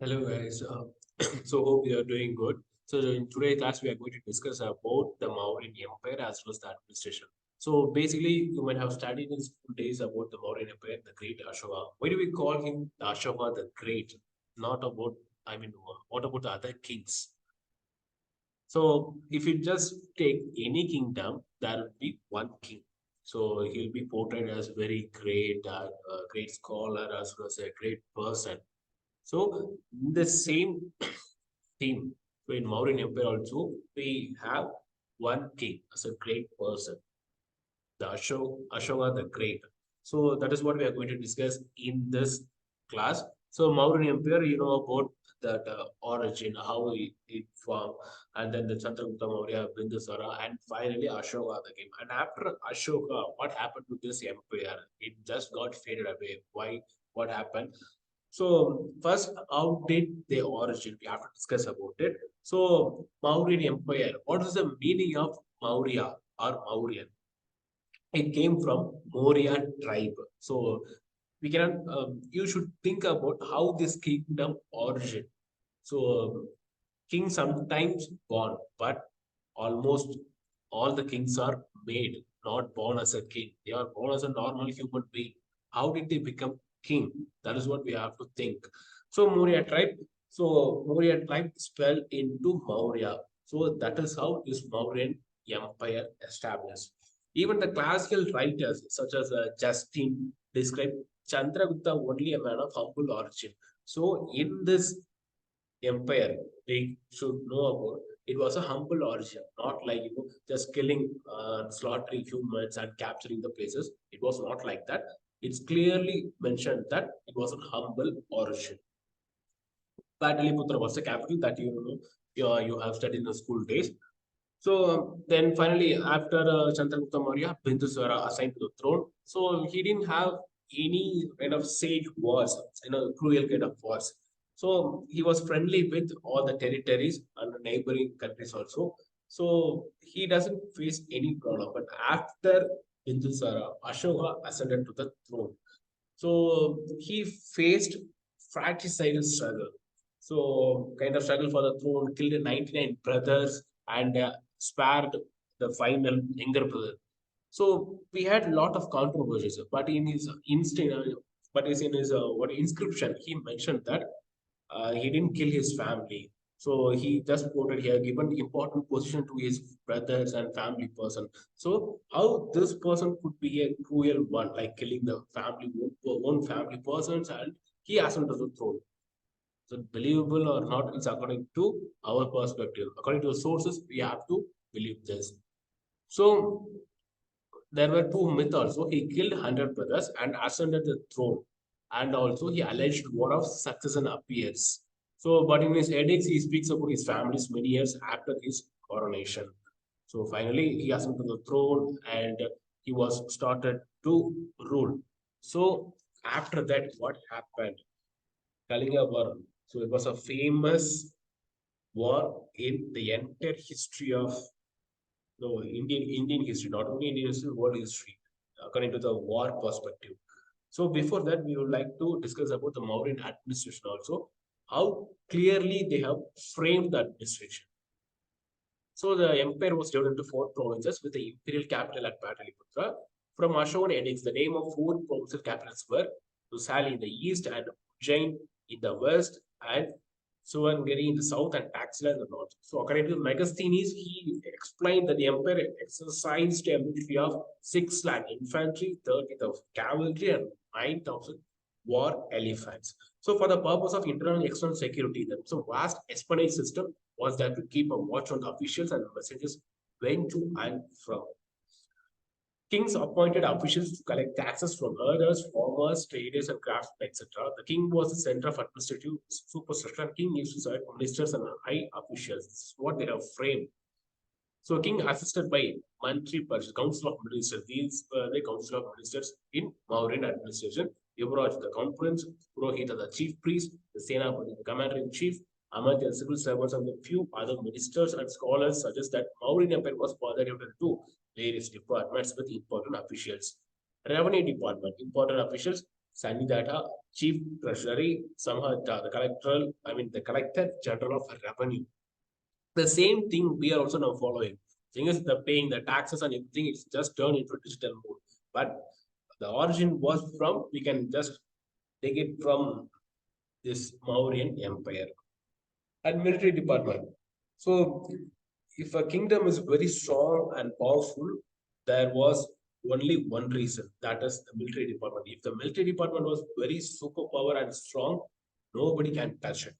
Hello guys, so hope you are doing good. So in today's class, we are going to discuss about the Mauryan Empire as well as the administration. So basically, you might have studied in school days about the Mauryan Empire, the Great Ashoka. Why do we call him the Ashoka the Great? Not about, what about the other kings? So if you just take any kingdom, there will be one king. So he'll be portrayed as very great, great scholar as well as a great person. So in the same theme, so in Mauryan Empire also, we have one king as a great person, the Ashoka the Great. So that is what we are going to discuss in this class. So Mauryan Empire, you know about that origin, how it formed, and then the Chandragupta Maurya, Bindusara, and finally Ashoka the king. And after Ashoka, what happened to this empire? It just got faded away. Why? What happened? So first, how did they origin? We have to discuss about it. So Mauryan Empire. What is the meaning of Maurya or Mauryan? It came from Mauryan tribe. So we cannot. You should think about how this kingdom origin. So king sometimes born, but almost all the kings are made, not born as a king. They are born as a normal human being. How did they become king? That is what we have to think. So Maurya tribe. So Maurya tribe fell into Maurya. So that is how this Mauryan empire established. Even the classical writers such as Justin describe Chandragupta only a man of humble origin. So in this empire we should know about, it was a humble origin, not like just killing, slaughtering humans and capturing the places. It was not like that. It's clearly mentioned that it was a humble origin. Pataliputra was the capital that you have studied in the school days. So then finally, after Chandragupta Maurya, Bindusara assigned to the throne. So he didn't have any kind of sage wars, cruel kind of wars. So he was friendly with all the territories and the neighboring countries also. So he doesn't face any problem. But after Bindusara, Ashoka ascended to the throne. So he faced fratricidal struggle. So kind of struggle for the throne, killed 99 brothers and spared the final younger brother. So we had a lot of controversies, but in his instinct, but is in his what inscription, he mentioned that he didn't kill his family. So he just quoted here, given important position to his brothers and family person. So how this person could be a cruel one, like killing the family own family persons, and he asked him to the throne. So believable or not, it's according to our perspective. According to the sources, we have to believe this. So there were two myths also. He killed 100 brothers and ascended the throne. And also he alleged war of succession appears. So, but in his edicts, he speaks about his family's many years after his coronation. So finally, he ascended to the throne and he was started to rule. So after that, what happened? Kalinga War. So it was a famous war in the entire history of no, Indian history, not only Indian history, world history, according to the war perspective. So before that, we would like to discuss about the Mauryan administration also, how clearly they have framed the administration. So the empire was divided into four provinces with the imperial capital at Pataliputra. From Ashokan edicts, the name of four provincial capitals were Tusali in the east and Ujjain in the west and Suvangari in the south and Taxila in the north. So according to Megasthenes, he explained that the empire exercised a military of 6 lakh infantry, 30,000 cavalry and 9,000 war elephants. So for the purpose of internal and external security, there was a vast espionage system was there to keep a watch on the officials and messages went to and from. Kings appointed officials to collect taxes from herders, farmers, traders, and craftsmen, etc. The king was the center of administrative superstructure, and king used to select ministers and high officials. This is what they have framed. So, king assisted by Mantri Parish, Council of Ministers. These were the Council of Ministers in Mauryan administration. Yuvraj, the crown prince, Purohita, the chief priest, the Senapati, the commander in chief, among the civil servants and a few other ministers and scholars suggest that Mauryan Empire was further divided into various departments with important officials. Revenue department, important officials, Sanidata, Chief Treasury, somehow the Collector General of Revenue. The same thing we are also now following. Thing is, the paying the taxes and everything is just turned into a digital mode. But the origin was from, we can just take it from this Mauryan Empire and military department. So, if a kingdom is very strong and powerful, there was only one reason, that is the military department. If the military department was very superpower and strong, nobody can touch it.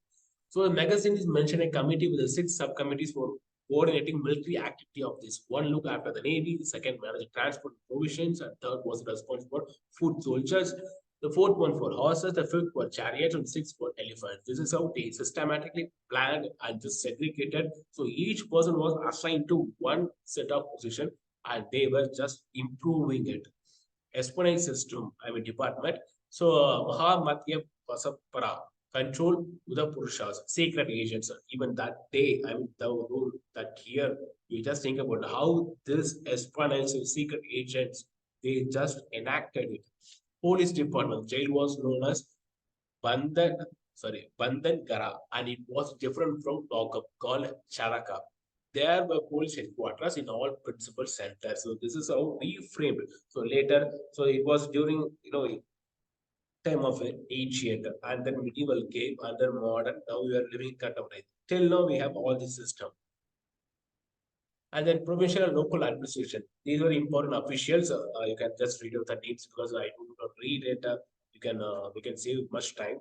So the magazine is mentioned a committee with the 6 subcommittees for coordinating military activity of this. One look after the navy, the second managed transport provisions, and third was responsible for food soldiers. The fourth one for horses, the fifth for chariots, and sixth for elephants. This is how they systematically planned and just segregated. So each person was assigned to one set of position, and they were just improving it. Espionage system, department. So Mahamadhya Pasapara control the Purushas, sacred agents. Even that day, the rule that here, you just think about how this espionage secret agents, they just enacted it. Police department, jail was known as Bandhan, Bandhan Gara, and it was different from lockup called Charaka. There were police headquarters in all principal centers. So this is how we framed it. So later, so it was during time of ancient and then medieval came and then modern. Now we are living contemporary. Till now we have all this system. And then provincial and local administration. These were important officials. You can just read out the names because I do not read it. You can we can save much time.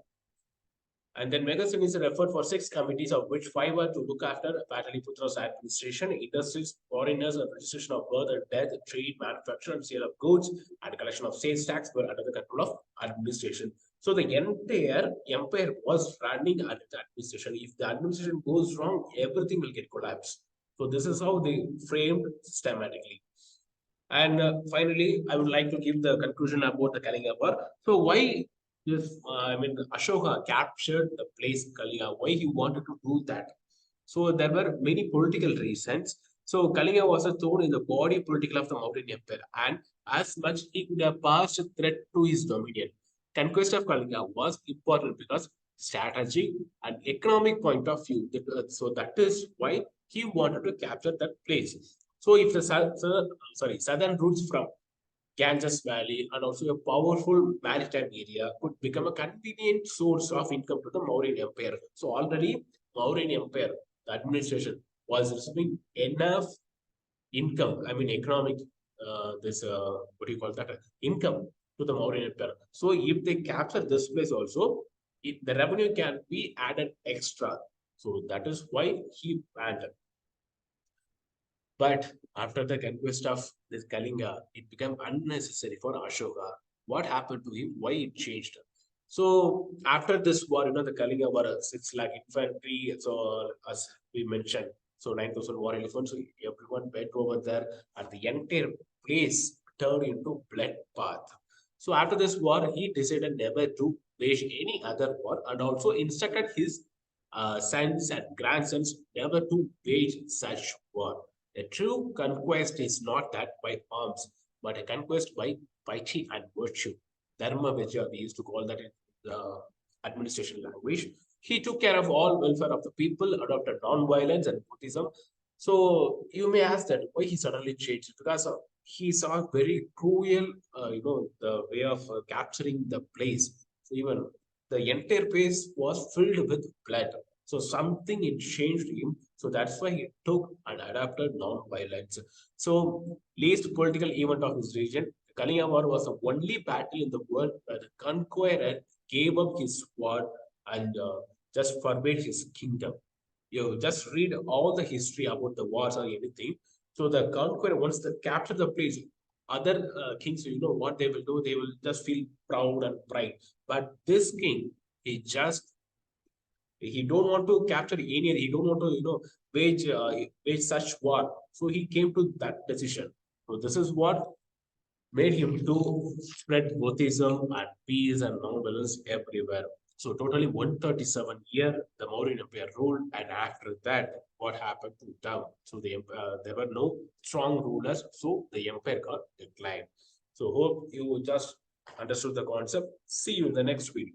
And then Megasin is referred for 6 committees, of which 5 were to look after Pataliputra's administration, industries, foreigners, and registration of birth and death, trade, manufacture, and sale of goods, and collection of sales tax were under the control of administration. So the entire empire was running under the administration. If the administration goes wrong, everything will get collapsed. So this is how they framed systematically. And finally, I would like to give the conclusion about the Kalinga War. So why this, Ashoka captured the place Kalinga, why he wanted to do that? So there were many political reasons. So Kalinga was a thorn in the body political of the Mauryan Empire, and as much he could have passed a threat to his dominion. Conquest of Kalinga was important because strategic and economic point of view. So that is why he wanted to capture that place. So if the southern routes from Ganges Valley and also a powerful maritime area could become a convenient source of income to the Mauryan Empire. So already Mauryan Empire, the administration was receiving enough income, economic, what do you call that, income to the Mauryan Empire. So if they capture this place also, the revenue can be added extra. So that is why he planned. But after the conquest of this Kalinga, it became unnecessary for Ashoka. What happened to him? Why it changed? So after this war, the Kalinga war, 6 lakh infantry. So as we mentioned, so 9,000 war elephants. So everyone went over there, and the entire place turned into bloodbath. So after this war, he decided never to wage any other war, and also instructed his sons and grandsons never to wage such war. A true conquest is not that by arms, but a conquest by piety and virtue. Dharma Vijaya, we used to call that in the administration language. He took care of all welfare of the people, adopted non-violence and Buddhism. So you may ask that why he suddenly changed, because he saw very cruel, the way of capturing the place. So even the entire place was filled with blood. So something it changed him. So that's why he took and adapted non-violence. So least political event of his region, Kalinga War was the only battle in the world where the conqueror gave up his sword and just forbade his kingdom. You just read all the history about the wars or anything. So the conqueror, once they capture the place, other kings, what they will do? They will just feel proud and pride. But this king, he don't want to capture any. He don't want to wage such war. So he came to that decision. So this is what made him to spread Buddhism and peace and non-violence everywhere. So totally 137 year the Mauryan Empire ruled, and after that, what happened to them? So there were no strong rulers, so the empire got declined. So hope you just understood the concept. See you in the next video.